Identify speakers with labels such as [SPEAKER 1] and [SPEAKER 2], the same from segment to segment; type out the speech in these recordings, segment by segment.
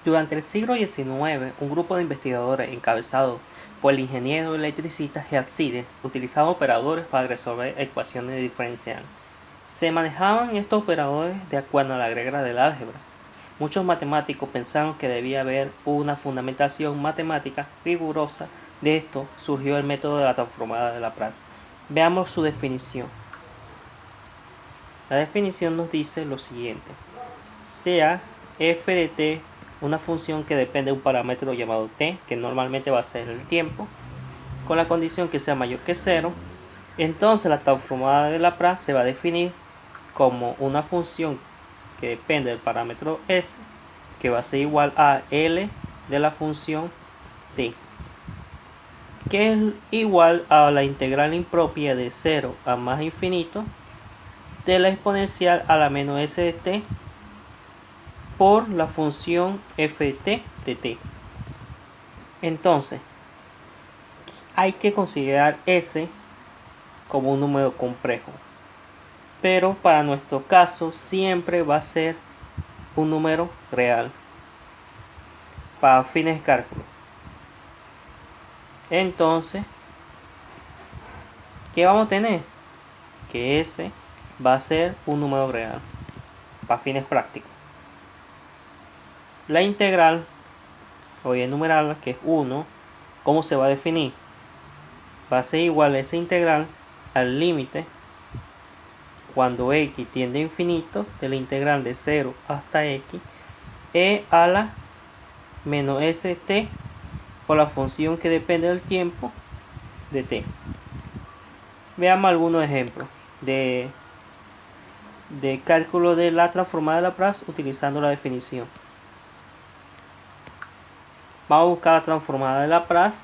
[SPEAKER 1] Durante el siglo XIX, un grupo de investigadores encabezado por el ingeniero electricista Heath utilizaban operadores para resolver ecuaciones diferenciales. Se manejaban estos operadores de acuerdo a la regla del álgebra. Muchos matemáticos pensaron que debía haber una fundamentación matemática rigurosa. De esto surgió el método de la transformada de Laplace. Veamos su definición. La definición nos dice lo siguiente: sea f de t una función que depende de un parámetro llamado t, que normalmente va a ser el tiempo, con la condición que sea mayor que 0, entonces la transformada de Laplace se va a definir como una función que depende del parámetro s, que va a ser igual a L de la función t, que es igual a la integral impropia de 0 a más infinito de la exponencial a la menos s de t por la función ft de t. Entonces, hay que considerar s como un número complejo, pero para nuestro caso siempre va a ser un número real para fines de cálculo. Entonces, ¿qué vamos a tener? Que s va a ser un número real para fines prácticos. La integral, voy a enumerarla, que es 1. ¿Cómo se va a definir? Va a ser igual a esa integral al límite cuando x tiende a infinito de la integral de 0 hasta x e a la menos st por la función que depende del tiempo de t. Veamos algunos ejemplos de cálculo de la transformada de Laplace utilizando la definición. Vamos a buscar la transformada de Laplace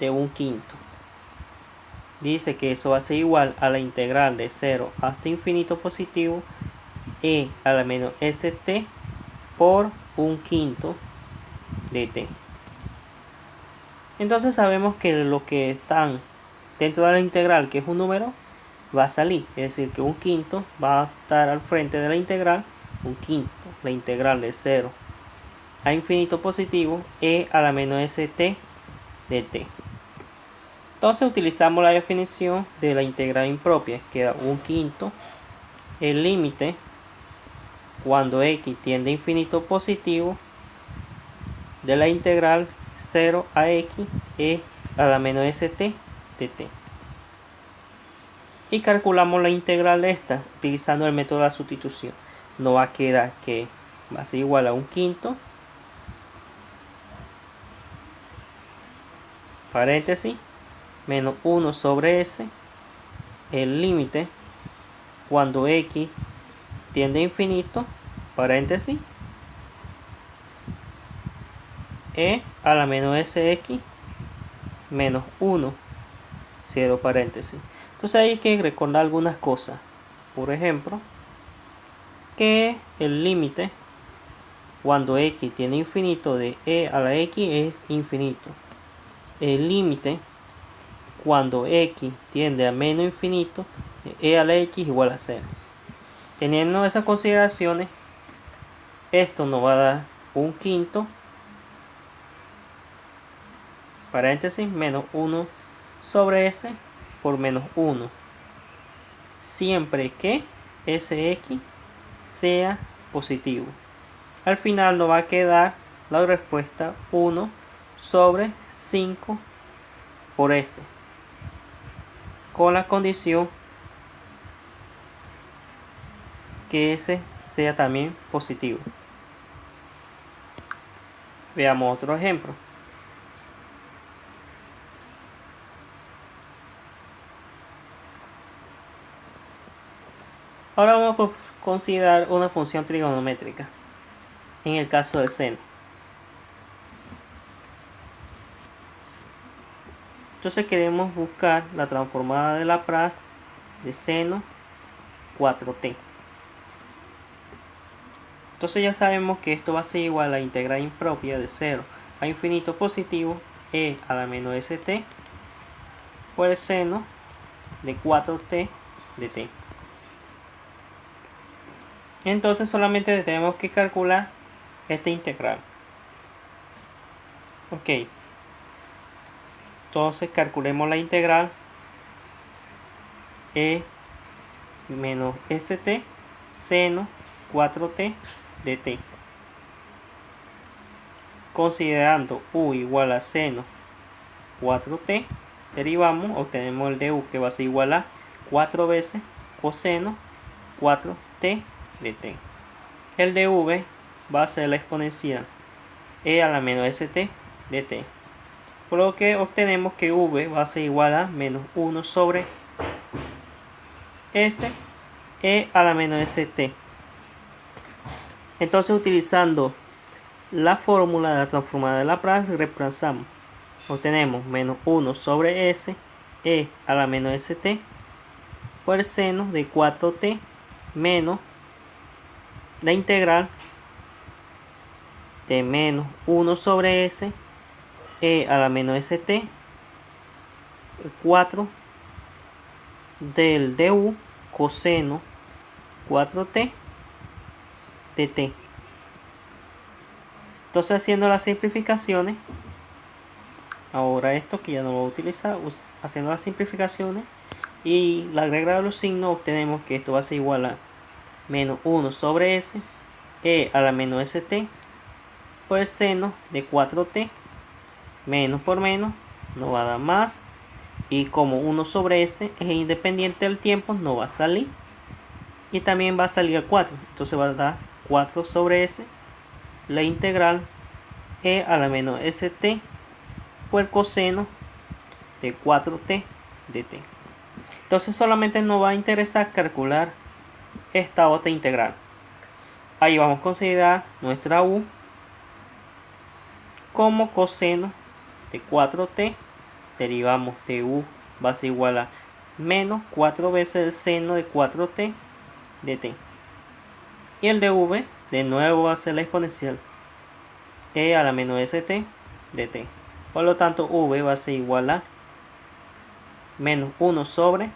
[SPEAKER 1] de un quinto. Dice que eso va a ser igual a la integral de 0 hasta infinito positivo e a la menos st por un quinto de t. Entonces sabemos que lo que están dentro de la integral, que es un número, va a salir. Es decir, que un quinto va a estar al frente de la integral. Un quinto, la integral de 0 a infinito positivo e a la menos st de t. Entonces utilizamos la definición de la integral impropia, que era un quinto, el límite cuando x tiende a infinito positivo de la integral 0 a x e a la menos st de t. Y calculamos la integral de esta utilizando el método de la sustitución. Nos va a quedar que va a ser igual a un quinto, paréntesis, menos 1 sobre s, el límite cuando x tiende a infinito, paréntesis, e a la menos sx menos 1, cierro paréntesis. Entonces hay que recordar algunas cosas. Por ejemplo, que el límite cuando x tiene infinito de e a la x es infinito. El límite cuando x tiende a menos infinito de e a la x igual a 0. Teniendo esas consideraciones, esto nos va a dar un quinto, paréntesis, menos 1 sobre s por menos 1, siempre que sx sea positivo. Al final nos va a quedar la respuesta 1 sobre 5 por s, con la condición que s sea también positivo. Veamos otro ejemplo. Ahora vamos a considerar una función trigonométrica, en el caso del seno. Entonces queremos buscar la transformada de Laplace de seno 4t. Entonces ya sabemos que esto va a ser igual a la integral impropia de 0 a infinito positivo e a la menos st por el seno de 4t de t. Entonces solamente tenemos que calcular esta integral. Ok, entonces calculemos la integral e menos st seno 4t de t. Considerando u igual a seno 4t, derivamos, obtenemos el de u que va a ser igual a 4 veces coseno 4t de t. El de v va a ser la exponencial e a la menos st de t. Por lo que obtenemos que v va a ser igual a menos 1 sobre s e a la menos st. Entonces, utilizando la fórmula de la transformada de Laplace, reemplazamos. Obtenemos menos 1 sobre s e a la menos st por el seno de 4t menos la integral de menos 1 sobre s e a la menos st 4 del du coseno 4t de t. Entonces, haciendo las simplificaciones, ahora esto que ya no lo voy a utilizar, haciendo las simplificaciones y la regla de los signos, obtenemos que esto va a ser igual a menos 1 sobre s e a la menos st por el seno de 4t. Menos por menos nos va a dar más, y como 1 sobre s es independiente del tiempo, no va a salir, y también va a salir el 4, entonces va a dar 4 sobre s la integral e a la menos st por el coseno de 4t de t. Entonces solamente nos va a interesar calcular esta otra integral. Ahí vamos a considerar nuestra u como coseno de 4t. Derivamos de u va a ser igual a menos 4 veces el seno de 4t de t. Y el de v de nuevo va a ser la exponencial e a la menos st de t. Por lo tanto, v va a ser igual a menos 1 sobre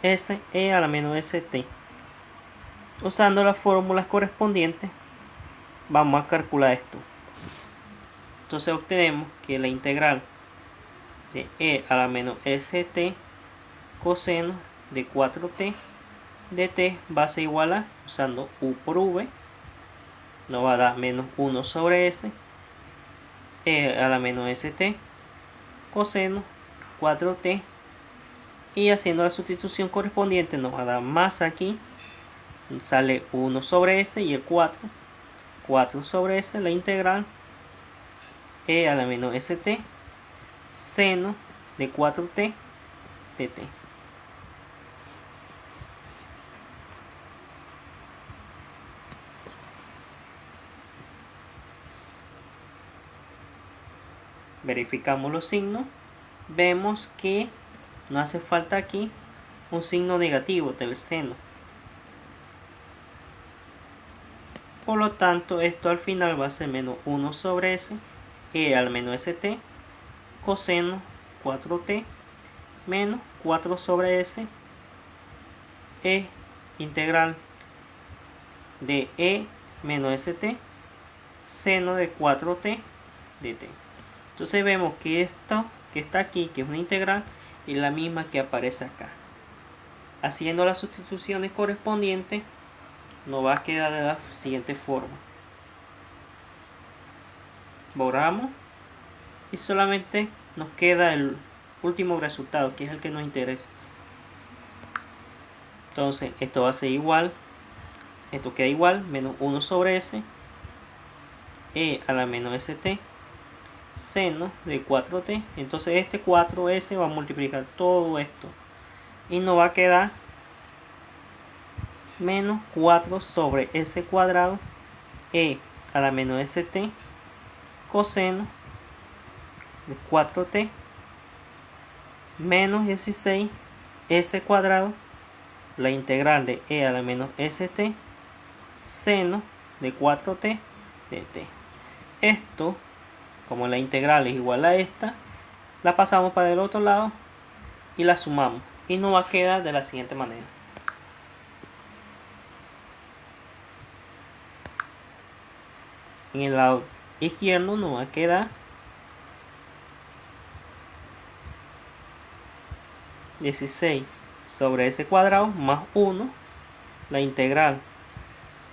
[SPEAKER 1] s e a la menos st. Usando las fórmulas correspondientes, vamos a calcular esto. Entonces obtenemos que la integral de e a la menos st coseno de 4t de t va a ser igual a, usando u por v, nos va a dar menos 1 sobre s e a la menos st coseno 4t, y haciendo la sustitución correspondiente nos va a dar más aquí, sale 1 sobre s y el 4 sobre s la integral e a la menos st seno de 4t de t. Verificamos los signos, vemos que no hace falta aquí un signo negativo del seno. Por lo tanto, esto al final va a ser menos 1 sobre s e al menos st coseno 4t menos 4 sobre s e integral de e menos st seno de 4t de t. Entonces vemos que esto que está aquí, que es una integral, es la misma que aparece acá. Haciendo las sustituciones correspondientes, nos va a quedar de la siguiente forma. Borramos y solamente nos queda el último resultado, que es el que nos interesa. Entonces esto va a ser igual, esto queda igual, menos 1 sobre s e a la menos st seno de 4t. Entonces este 4s va a multiplicar todo esto y nos va a quedar menos 4 sobre s cuadrado e a la menos st coseno de 4t menos 16 s cuadrado la integral de e a la menos st seno de 4t de t. Esto, como la integral es igual a esta, la pasamos para el otro lado y la sumamos y nos va a quedar de la siguiente manera. En el lado izquierdo nos va a quedar 16 sobre s cuadrado más 1, la integral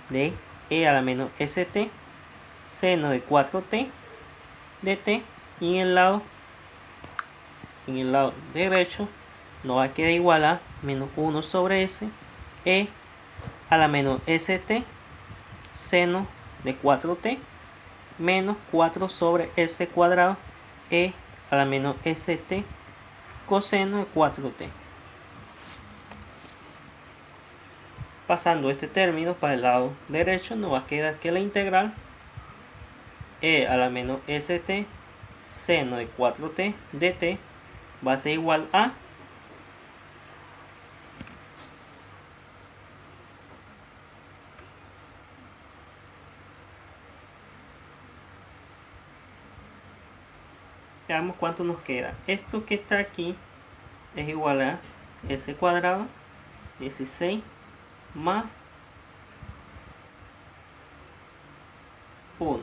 [SPEAKER 1] de e a la menos st seno de 4t dt, y en el lado derecho nos va a quedar igual a menos 1 sobre s e a la menos st seno de 4t menos 4 sobre s cuadrado e a la menos st coseno de 4t. Pasando este término para el lado derecho, nos va a quedar que la integral e a la menos st seno de 4t dt va a ser igual a veamos cuánto nos queda. Esto que está aquí es igual a s cuadrado 16 más 1.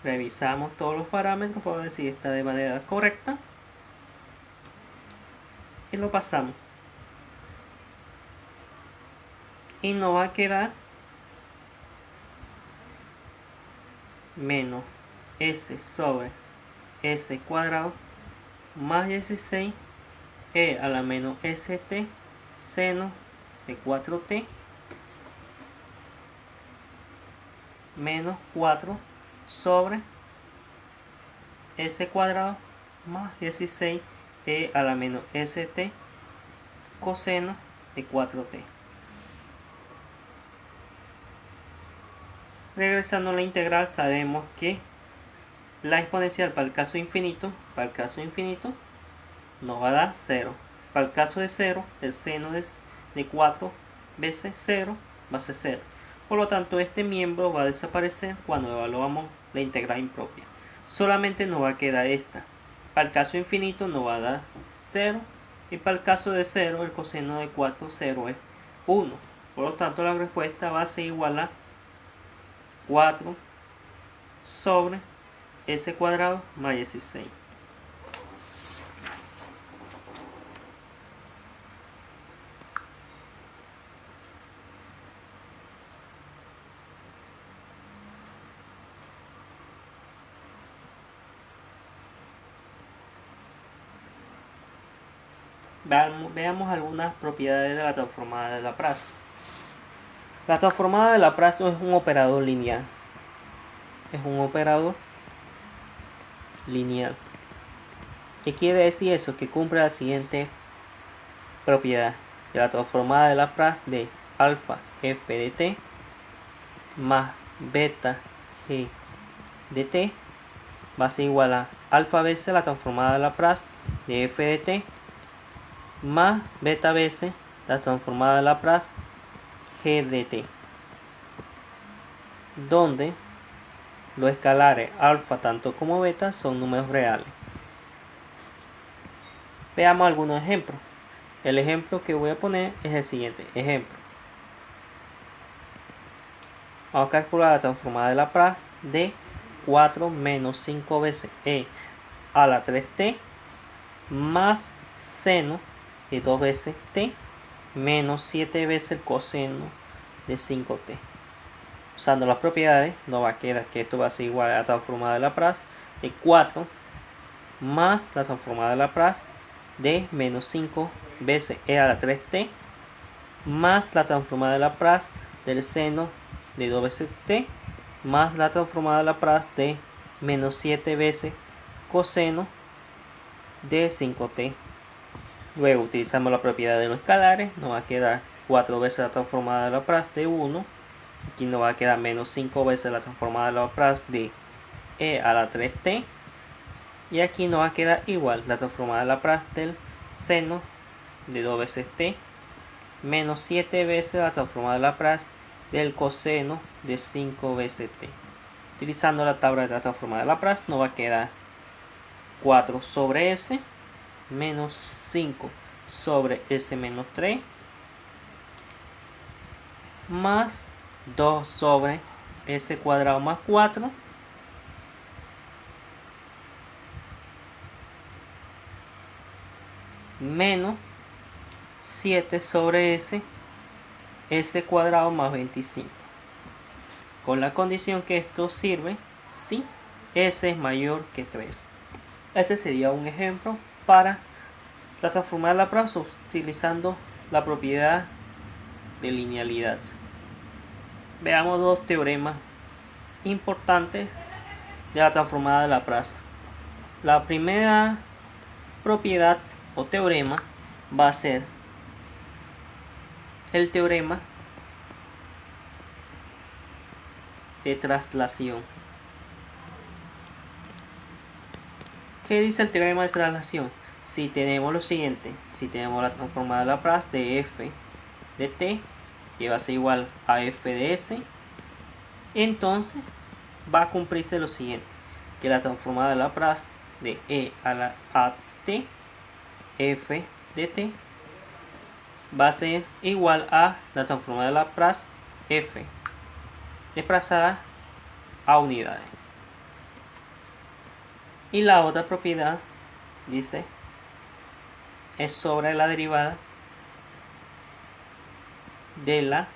[SPEAKER 1] Revisamos todos los parámetros para ver si está de manera correcta y lo pasamos. Y nos va a quedar menos s sobre s cuadrado más 16 e a la menos st seno de 4t menos 4 sobre s cuadrado más 16 e a la menos st coseno de 4t. Regresando a la integral, sabemos que la exponencial para el caso infinito nos va a dar 0. Para el caso de 0, el seno de 4 veces 0 va a ser 0. Por lo tanto, este miembro va a desaparecer cuando evaluamos la integral impropia. Solamente nos va a quedar esta. Para el caso infinito nos va a dar 0. Y para el caso de 0, el coseno de 4, 0 es 1. Por lo tanto, la respuesta va a ser igual a 4 sobre s cuadrado más 16. Veamos algunas propiedades de la transformada de Laplace. La transformada de Laplace es un operador lineal. ¿Qué quiere decir eso? Que cumple la siguiente propiedad. De la transformada de Laplace de alfa f de t más beta g de t va a ser igual a alfa veces la transformada de Laplace de f de t más beta veces la transformada de Laplace g de t, donde los escalares alfa tanto como beta son números reales. Veamos algunos ejemplos. El ejemplo que voy a poner es el siguiente ejemplo. Vamos a calcular la transformada de Laplace de 4 menos 5 veces e a la 3t más seno de 2 veces t menos 7 veces el coseno de 5t. Usando las propiedades, nos va a quedar que esto va a ser igual a la transformada de Laplace de 4 más la transformada de Laplace de menos 5 veces e a la 3t más la transformada de Laplace del seno de 2 veces t más la transformada de Laplace de menos 7 veces coseno de 5t. Luego utilizamos la propiedad de los escalares, nos va a quedar 4 veces la transformada de Laplace de 1. Aquí nos va a quedar menos 5 veces la transformada de Laplace de e a la 3t. Y aquí nos va a quedar igual la transformada de Laplace del seno de 2 veces t menos 7 veces la transformada de Laplace del coseno de 5 veces t. Utilizando la tabla de la transformada de Laplace nos va a quedar 4 sobre s menos 5 sobre s menos 3 más 2 sobre S cuadrado más 4 menos 7 sobre S cuadrado más 25, con la condición que esto sirve si S es mayor que 3. Ese sería un ejemplo para la transformada de Laplace utilizando la propiedad de linealidad. Veamos dos teoremas importantes de la transformada de Laplace. La primera propiedad o teorema va a ser el teorema de traslación. ¿Qué dice el teorema de traslación? Si tenemos lo siguiente, si tenemos la transformada de Laplace de f de t, que va a ser igual a f de s, entonces va a cumplirse lo siguiente, que la transformada de Laplace de e a la a t, f de t, va a ser igual a la transformada de Laplace f desplazada a unidades. Y la otra propiedad dice es sobre la derivada de la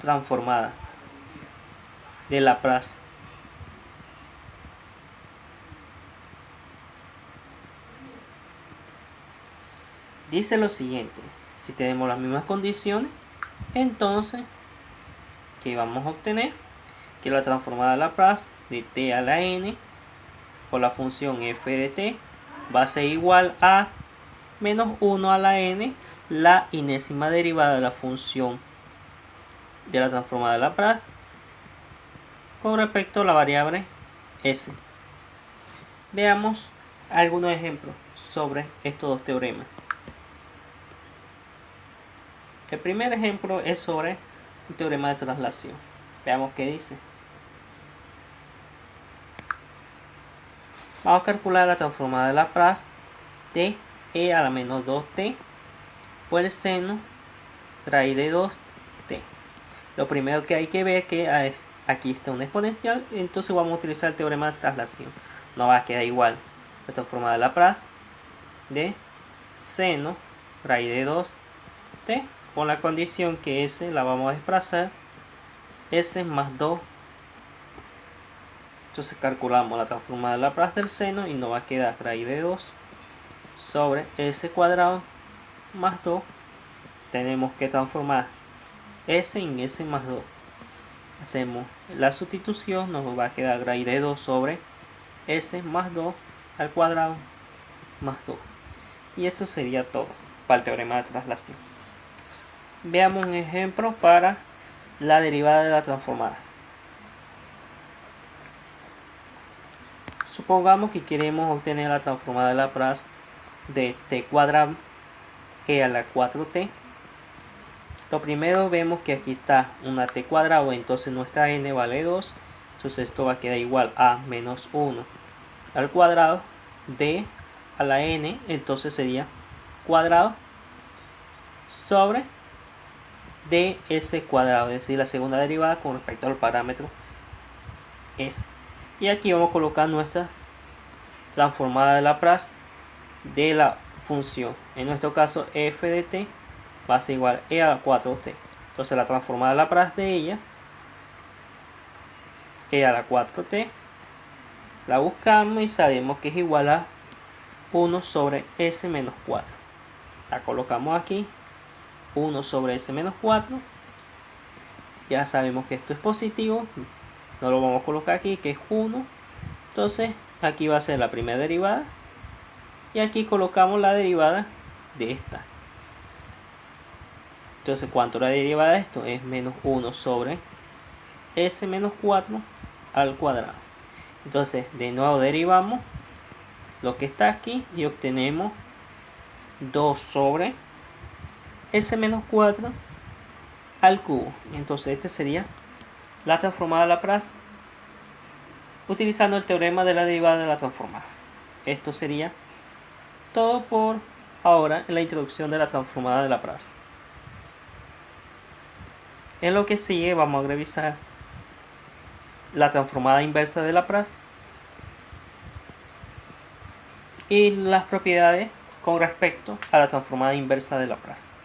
[SPEAKER 1] transformada de Laplace. Dice lo siguiente, si tenemos las mismas condiciones, entonces, ¿qué vamos a obtener? Que la transformada de Laplace de t a la n por la función f de t va a ser igual a menos 1 a la n, la enésima derivada de la función de la transformada de Laplace con respecto a la variable s. Veamos algunos ejemplos sobre estos dos teoremas. El primer ejemplo es sobre el teorema de traslación. Veamos qué dice. Vamos a calcular la transformada de Laplace de e a la menos 2t por el seno raíz de 2t. Lo primero que hay que ver es que aquí está una exponencial, entonces vamos a utilizar el teorema de traslación. Nos va a quedar igual la transformada de Laplace de seno raíz de 2t, con la condición que s la vamos a desplazar s más 2. Entonces calculamos la transformada de Laplace del seno y nos va a quedar raíz de 2 sobre s cuadrado más 2. Tenemos que transformar s en s más 2. Hacemos la sustitución, nos va a quedar raíz de 2 sobre s más 2 al cuadrado más 2. Y eso sería todo para el teorema de traslación. Veamos un ejemplo para la derivada de la transformada. Supongamos que queremos obtener la transformada de Laplace de t cuadrado e a la 4t. Lo primero vemos que aquí está una t cuadrado, entonces nuestra n vale 2. Entonces esto va a quedar igual a menos 1 al cuadrado de a la n, entonces sería cuadrado sobre ds cuadrado, es decir, la segunda derivada con respecto al parámetro s. Y aquí vamos a colocar nuestra transformada de Laplace de la función. En nuestro caso, f de t va a ser igual a e a la 4t. Entonces la transformada de Laplace de ella, e a la 4t, la buscamos y sabemos que es igual a 1 sobre s menos 4. La colocamos aquí, 1 sobre s menos 4. Ya sabemos que esto es positivo, no lo vamos a colocar aquí, que es 1. Entonces aquí va a ser la primera derivada y aquí colocamos la derivada de esta. Entonces, ¿cuánto es la derivada de esto? Es menos 1 sobre s menos 4 al cuadrado. Entonces, de nuevo derivamos lo que está aquí y obtenemos 2 sobre s menos 4 al cubo. Entonces, este sería la transformada de Laplace utilizando el teorema de la derivada de la transformada. Esto sería todo por ahora en la introducción de la transformada de Laplace. En lo que sigue vamos a revisar la transformada inversa de Laplace y las propiedades con respecto a la transformada inversa de Laplace.